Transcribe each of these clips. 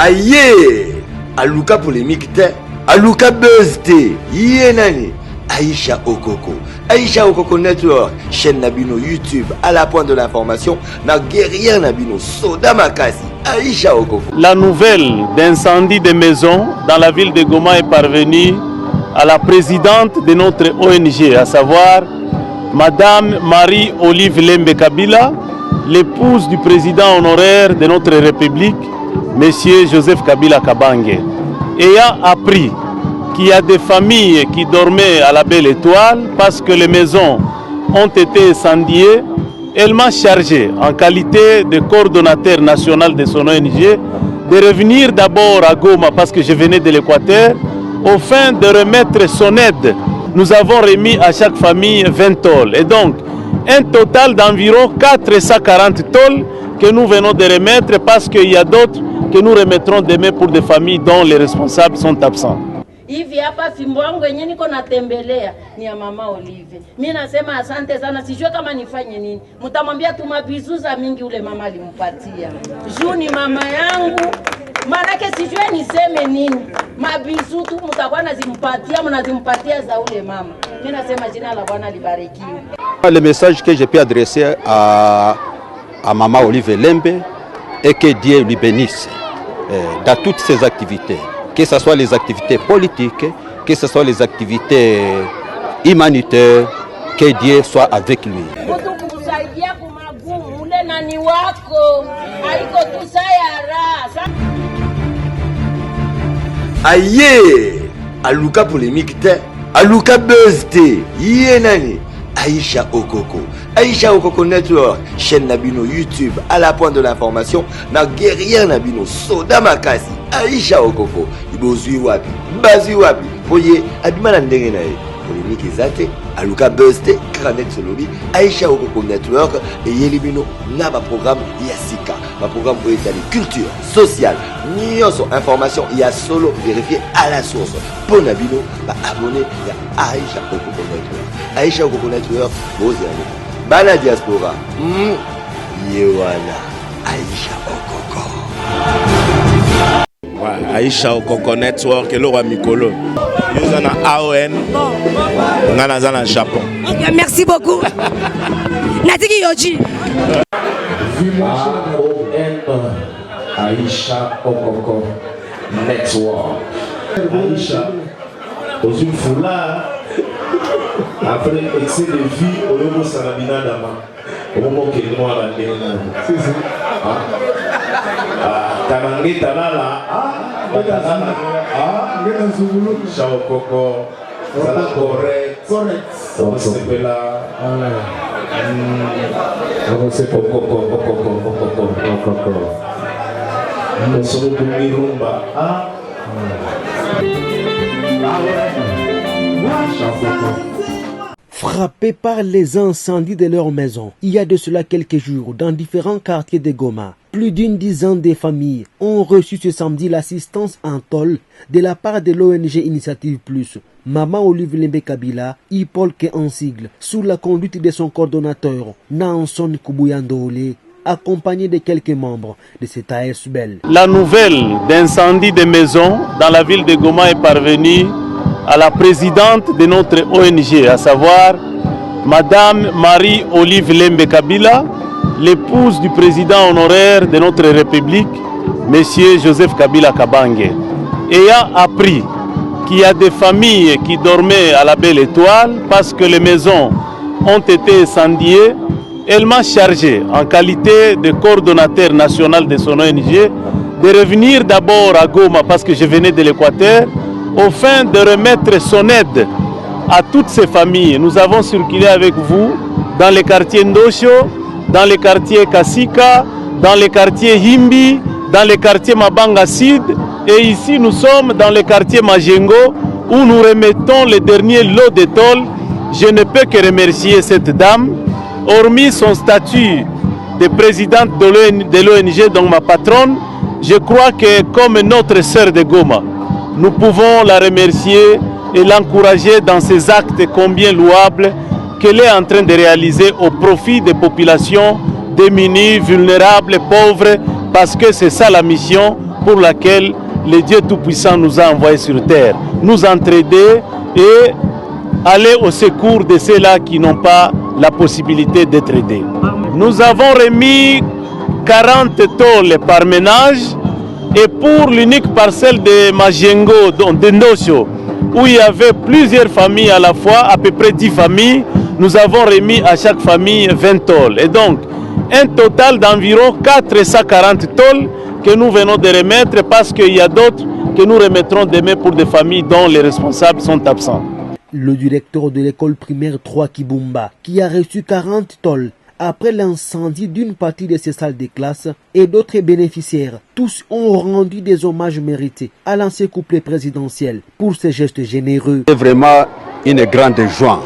Aïe, Aluka polémique te, Aluka buzz te, yé nani, Aïcha Okoko. Aïcha Okoko Network, chaîne Nabino YouTube, à la pointe de l'information, na guerrière Nabino, Soda Makasi, Aïcha Okoko. La nouvelle d'incendie de maisons dans la ville de Goma est parvenue à la présidente de notre ONG, à savoir Madame Marie-Olive Lembe Kabila, l'épouse du président honoraire de notre République, Monsieur Joseph Kabila Kabange. Ayant appris qu'il y a des familles qui dormaient à la Belle Étoile parce que les maisons ont été incendiées, elle m'a chargé, en qualité de coordonnateur national de son ONG, de revenir d'abord à Goma parce que je venais de l'Équateur, au fin de remettre son aide. Nous avons remis à chaque famille 20 tôles. Et donc, un total d'environ 440 tôles que nous venons de remettre parce qu'il y a d'autres que nous remettrons demain pour des familles dont les responsables sont absents. Hivi hapa fimbo yangu yenyewe niko natembelea ni ya mama Olive. Mimi nasema asante sana, sijui kama nifanye nini. Mtamwambia tu mabizuza mingi ule mama alimpatia. Juu ni mama yangu. Manake sijui niseme nini. Mabizu tu mtakuwa mnazimpatia za ule mama. Mimi nasema jina la Bwana libarikiwe. Le message que je peux adresser à maman Olive Lembe est que Dieu lui bénisse dans toutes ses activités. Que ce soit les activités politiques, que ce soit les activités humanitaires, que Dieu soit avec lui. Aïe, Aluka polémique te, Aluka buzz te, yé nani, Aïcha Okoko. Aïcha Okoko Network, chaîne Nabino YouTube, à la pointe de l'information, na guerrière Nabino, Soda Makasi, Aïcha Okoko. Ibozui wapi, bazui wapi, voyez, abimana ndenge nae. Polémique ezate, Aluka buzz te, Kranet Solobi, Aïcha Okoko Network, et Yelibino, na ba programme Yassika. Ma programme pour étaler culture, sociale, nyonso, information, il y a solo vérifié à la source. Pour Nabino, bah abonné, il y a Aïcha Okoko Network. Aïcha Okoko Network, vous y Bana diaspora, Yewana, Aïcha Okoko. Ouais, Aïcha Okoko Network, le roi Mikolo. Nous sommes à AON, nous sommes au Japon. Okay, merci beaucoup. Natiki Yoji. AON, Aïcha Okoko Network. Aïcha, aux une foulard. Après excès de vie, au niveau Sarabina Dama, au moment où il est noir à Tanangé Tanala, Chao Coco, Sala correct, on s'appelle là, on s'appelle Coco, on s'appelle Rumba, Frappés par les incendies de leur maison, il y a de cela quelques jours dans différents quartiers de Goma, plus d'une dizaine de familles ont reçu ce samedi l'assistance en tôle de la part de l'ONG Initiative Plus. Maman Olive Lembe Kabila, Ipolke en sigle, sous la conduite de son coordonnateur, Nanson Kubuyandole, accompagné de quelques membres de cet ASBL. La nouvelle d'incendie de maisons dans la ville de Goma est parvenue à la présidente de notre ONG, à savoir Madame Marie-Olive Lembe Kabila, l'épouse du président honoraire de notre République, Monsieur Joseph Kabila Kabange. Ayant appris qu'il y a des familles qui dormaient à la Belle Étoile parce que les maisons ont été incendiées, elle m'a chargé, en qualité de coordonnateur national de son ONG, de revenir d'abord à Goma parce que je venais de l'Équateur, au fin de remettre son aide à toutes ces familles. Nous avons circulé avec vous dans les quartiers Ndosho, dans les quartiers Kasika, dans les quartiers Himbi, dans les quartiers Mabanga Sid, et ici nous sommes dans le quartier Majengo où nous remettons les derniers lots de tôles. Je ne peux que remercier cette dame, hormis son statut de présidente de l'ONG, donc ma patronne. Je crois que comme notre sœur de Goma, nous pouvons la remercier et l'encourager dans ses actes combien louables qu'elle est en train de réaliser au profit des populations démunies, vulnérables, pauvres, parce que c'est ça la mission pour laquelle le Dieu Tout-Puissant nous a envoyés sur terre. Nous entraider et aller au secours de ceux-là qui n'ont pas la possibilité d'être aidés. Nous avons remis 40 tôles par ménage et pour l'unique parcelle de Majengo, de Ndosho, où il y avait plusieurs familles à la fois, à peu près 10 familles, nous avons remis à chaque famille 20 tôles. Et donc, un total d'environ 440 tôles que nous venons de remettre parce qu'il y a d'autres que nous remettrons demain pour des familles dont les responsables sont absents. Le directeur de l'école primaire 3 Kibumba, qui a reçu 40 tôles après l'incendie d'une partie de ses salles de classe, et d'autres bénéficiaires, tous ont rendu des hommages mérités à l'ancien couplet présidentiel pour ces gestes généreux. C'est vraiment une grande joie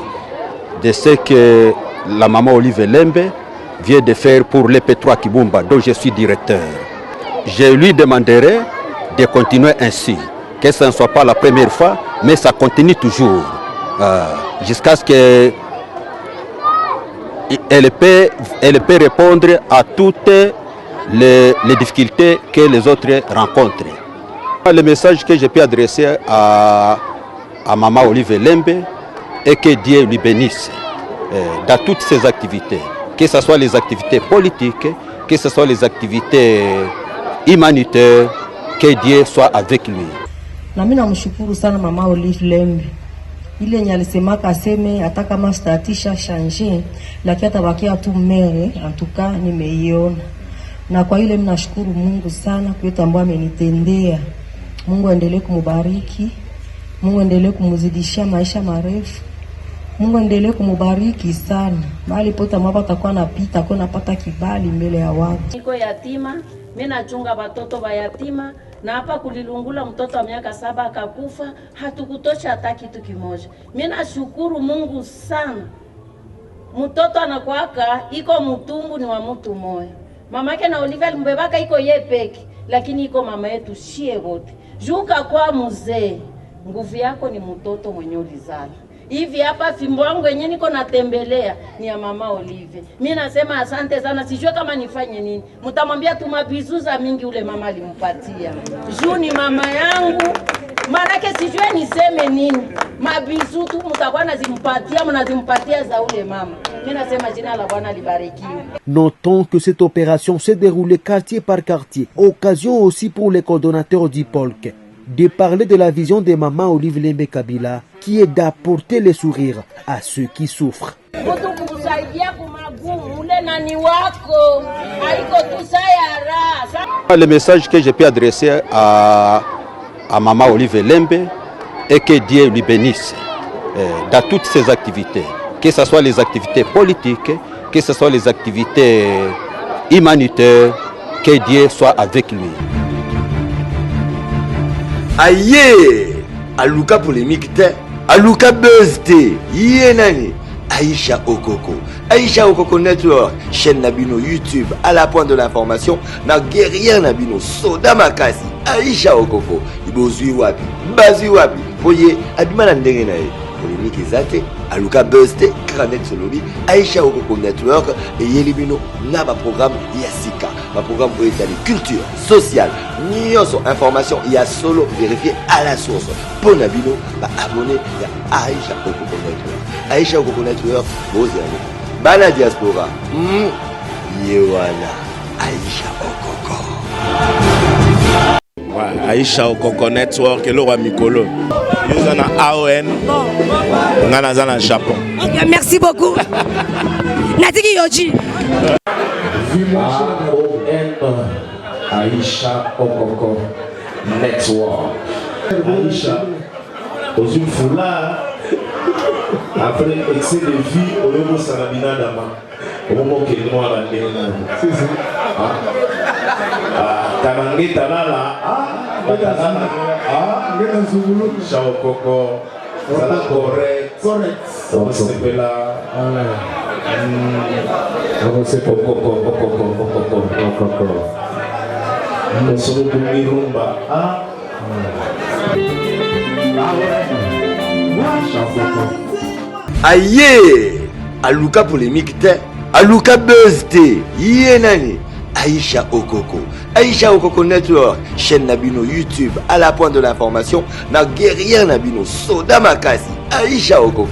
de ce que la maman Olive Lembe vient de faire pour l'EP3 Kibumba, dont je suis directeur. Je lui demanderai de continuer ainsi, que ce ne soit pas la première fois, mais ça continue toujours, jusqu'à ce que elle peut répondre à toutes les difficultés que les autres rencontrent. Le message que je peux adresser à maman Olive Lembe est que Dieu lui bénisse dans toutes ses activités, que ce soit les activités politiques, que ce soit les activités humanitaires, que Dieu soit avec lui. Na mimi namshukuru sana mama Olive Lembe. Ile yenye alisemaka aseme hata kama statisha changer lakini atabakia tu mere, antuka nimeiona. Na kwa ile mnashukuru Mungu sana kwa yote ambayo amenitendea. Mungu endelee kumubariki. Mungu endelee kumzidishia maisha marefu. Mungu endelee kumubariki sana. Mahali pote ambapo atakuwa anapita, kwa napata kibali mbele ya watu. Niko yatima, mimi nachunga watoto wa yatima. Na hapa kulilungula mtoto wa miaka 7 akakufa, hatukutosha hata kitu kimoja. Mimi nashukuru Mungu sana. Mtoto anakuaka iko mtumbu ni wa mtu moyo. Mamake na Olive mbebaka iko ye peke, lakini iko mama yetu shie wote. Juka kwa mzee, nguvu yako ni mtoto mwenye ulizala. Hivi hapa fimbo wangu yenyewe niko natembelea ni ya mama Olive. Mimi nasema asante sana, sijue kama nifanye nini. Mtamwambia tumabizuza mingi ule mama alimpatia. Juu ni mama yangu. Maanake sijue niseme nini. Mabizu tu mtakuwa mnazimpatia za ule mama. Mimi nasema jina la Bwana libarikiwe. Notons que cette opération s'est déroulée quartier par quartier, occasion aussi pour les coordonnateurs du POLC de parler de la vision de maman Olive Lembe Kabila, qui est d'apporter le sourire à ceux qui souffrent. Le message que je peux adresser à maman Olive Lembe est que Dieu lui bénisse dans toutes ses activités, que ce soit les activités politiques, que ce soit les activités humanitaires, que Dieu soit avec lui. Aïe, aluka polémique te, aluka buzz te, nani, Aïcha Okoko. Aïcha Okoko Network, chaîne Nabino YouTube, à la pointe de l'information, na guerrière Nabino, soda makasi, Aïcha Okoko, ibozui wapi, bazui wapi, voyez, abimana ndenge nae, polémique ezate, aluka buzz te, kranet solobi, Aïcha Okoko Network, et yelibino, na ba programme Yassika. Un programme pour étaler culture, sociale, nyonso, information, il y a solo vérifié à la source. Pour Nabino, abonné à Aïcha Okoko Network. Aïcha Okoko Network, vos amis. Bana diaspora, Yewana, Aïcha Okoko. Ouais, Aïcha Okoko Network, le roi Mikolo. Nous sommes AON, nous sommes au Japon. Okay, merci beaucoup. Natiki Yoji. AON, Aïcha Okoko Network. Aïcha, aux une foulard, après excès de vie, au niveau Sarabina Dama, au moment qu'il est noir à Tanangé Tanala, Aïcha Okoko, Zala correct, on s'appelle là. Aïe, aluka polémique te, aluka buzz te, nani, Aïcha Okoko. Aïcha Okoko Network, chaîne Nabino YouTube, à la pointe de l'information, na guerrière Nabino, Soda Makasi, Aïcha Okoko.